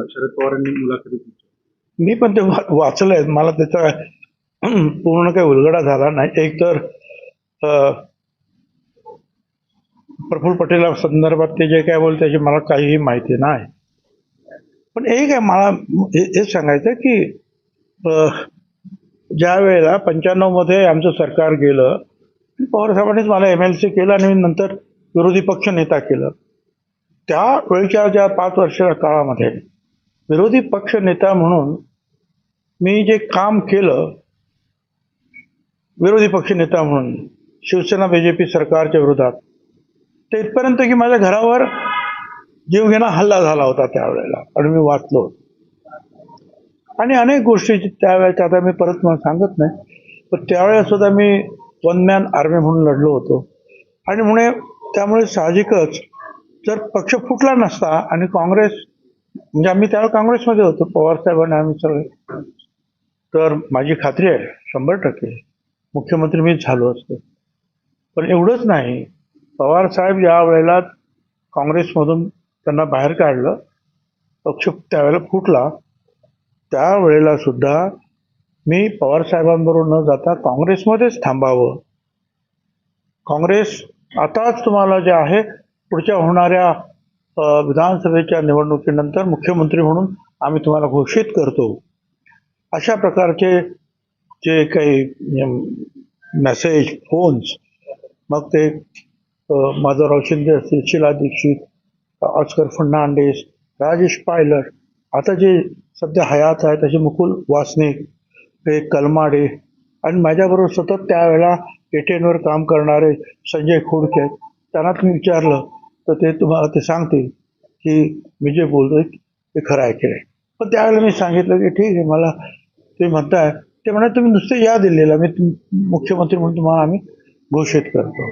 शरद पवारांनी मुलाखतीत. मी पण ते वाचलंय. मला त्याचा पूर्ण काही उलगडा झाला नाही. एक तर प्रफुल्ल पटेला संदर्भात ते जे काय बोलते त्याची मला काहीही माहिती नाही. पण एक आहे मला हेच सांगायचं की ज्या वेळेला 95 मध्ये आमचं सरकार गेलं, पवारसाहेबांनीच मला MLC केलं आणि नंतर विरोधी पक्ष नेता केलं. त्या वेळच्या ज्या 5 वर्षाच्या काळामध्ये विरोधी पक्ष नेता म्हणून मी जे काम केलं, विरोधी पक्ष नेता म्हणून शिवसेना BJP सरकारच्या विरोधात, ते इथपर्यंत की माझ्या घरावर जीवघेणा हल्ला झाला होता त्यावेळेला आणि मी वाचलो. आणि अनेक गोष्टी त्यावेळेच्या आता मी परत मला सांगत नाही, पण त्यावेळेस सुद्धा मी वन मॅन आर्मी म्हणून लढलो होतो. आणि त्यामुळे साहजिकच जर पक्ष फुटला नसता आणि काँग्रेस, म्हणजे आम्ही त्यावेळेला काँग्रेसमध्ये होतो, पवारसाहेबांनी आम्ही सगळे, तर माझी खात्री आहे 100% मुख्यमंत्री मीच झालो असतो. पण एवढंच नाही, पवारसाहेब ज्या वेळेला काँग्रेसमधून त्यांना बाहेर काढलं, पक्ष त्यावेळेला फुटला, त्यावेळेला सुद्धा मी पवारसाहेबांबरोबर न जाता काँग्रेसमध्येच थांबावं. काँग्रेस आताच तुम्हाला जे आहे पुढच्या होणाऱ्या विधानसभेच्या निवडणुकीनंतर मुख्यमंत्री म्हणून आम्ही तुम्हाला घोषित करतो, अशा प्रकारचे जे काही मेसेज, फोन्स, मग ते माधवराव शिंदे असतील, शीला दीक्षित, ऑस्कर फर्नांडिस, राजेश पायलट, आता जे सध्या हयात आहेत तसे मुकुल वासनिक, हे कलमाडे, आणि माझ्याबरोबर सतत त्यावेळेला ATN काम करणारे संजय खोडके, त्यांना तुम्ही विचारलं तर ते तुम्हाला ते सांगतील की मी जे बोलतोय ते खरं आहे की नाही. पण त्यावेळेला मी सांगितलं की ठीक आहे, मला ते म्हणताय, ते म्हणा तुम्ही नुसते या दिल्लीला, मी मुख्यमंत्री म्हणून तुम्हाला आम्ही घोषित करतो.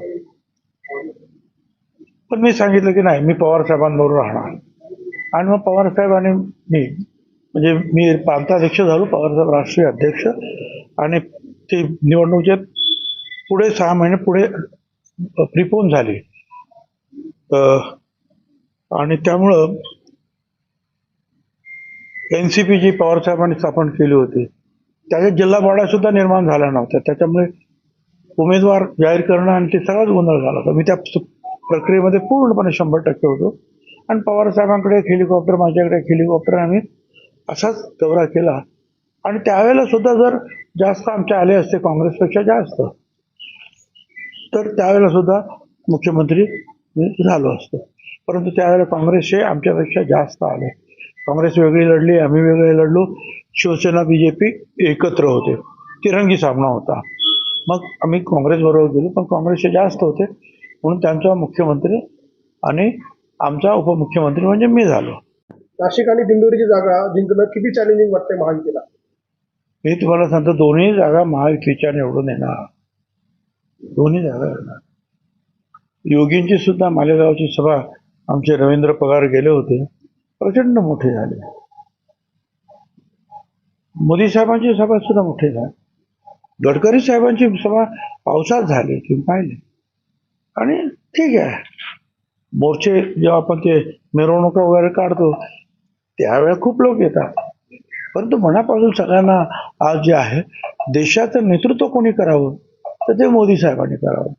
पण मी सांगितलं की नाही, मी पवारसाहेबांबरोबर राहणार. आणि मग पवारसाहेब आणि म्हणजे मी प्रांताध्यक्ष झालो, पवारसाहेब राष्ट्रीय अध्यक्ष, आणि ती निवडणुकीच्या पुढे 6 महिने पुढे प्रिपोन झाली. आणि त्यामुळं NCP जी पवारसाहेबांनी स्थापन केली होती, त्याच्या जिल्हा बॉड्या सुद्धा निर्माण झाल्या नव्हत्या. त्याच्यामुळे उमेदवार जाहीर करणं आणि ते सगळाच गोंधळ झाला होता. मी त्या प्रक्रियेमध्ये पूर्णपणे 100% होतो. आणि पवारसाहेबांकडे एक हेलिकॉप्टर, माझ्याकडे एक हेलिकॉप्टर, आम्ही असाच दौरा केला. आणि त्यावेळेला सुद्धा जर जास्त आमचे आले असते काँग्रेसपेक्षा जास्त, तर त्यावेळेला सुद्धा मुख्यमंत्री झालो असतो. परंतु त्यावेळेला काँग्रेसचे आमच्यापेक्षा जास्त आले. काँग्रेस वेगळी लढली, आम्ही वेगळे लढलो. शिवसेना BJP एकत्र होते, तिरंगी सामना होता. मग आम्ही काँग्रेसबरोबर गेलो, पण काँग्रेसचे जास्त होते म्हणून त्यांचा मुख्यमंत्री आणि आमचा उपमुख्यमंत्री म्हणजे मी झालो. नाशिक आणि दिंडोरीची जागा जिंकणं किती चॅलेंजिंग वाटतंय महायुतीला? मी तुम्हाला सांगतो, दोन्ही जागा महायुतीच्या निवडून येणार, दोन्ही जागा येणार. योगींची सुद्धा मालेगावची सभा आमचे रवींद्र पगार गेले होते, प्रचंड मोठे झाले. मोदी साहेबांची सभा सुद्धा मोठी झाली. गडकरी साहेबांची सभा पावसात झाली तुम्ही पाहिले. आणि ठीक आहे, मोर्चे जेव्हा आपण ते मिरवणुका वगैरे काढतो त्यावेळेला खूप लोक येतात, परंतु मनापासून सगळ्यांना आज जे आहे देशाचं नेतृत्व कोणी करावं तर ते मोदी साहेबांनी करावं.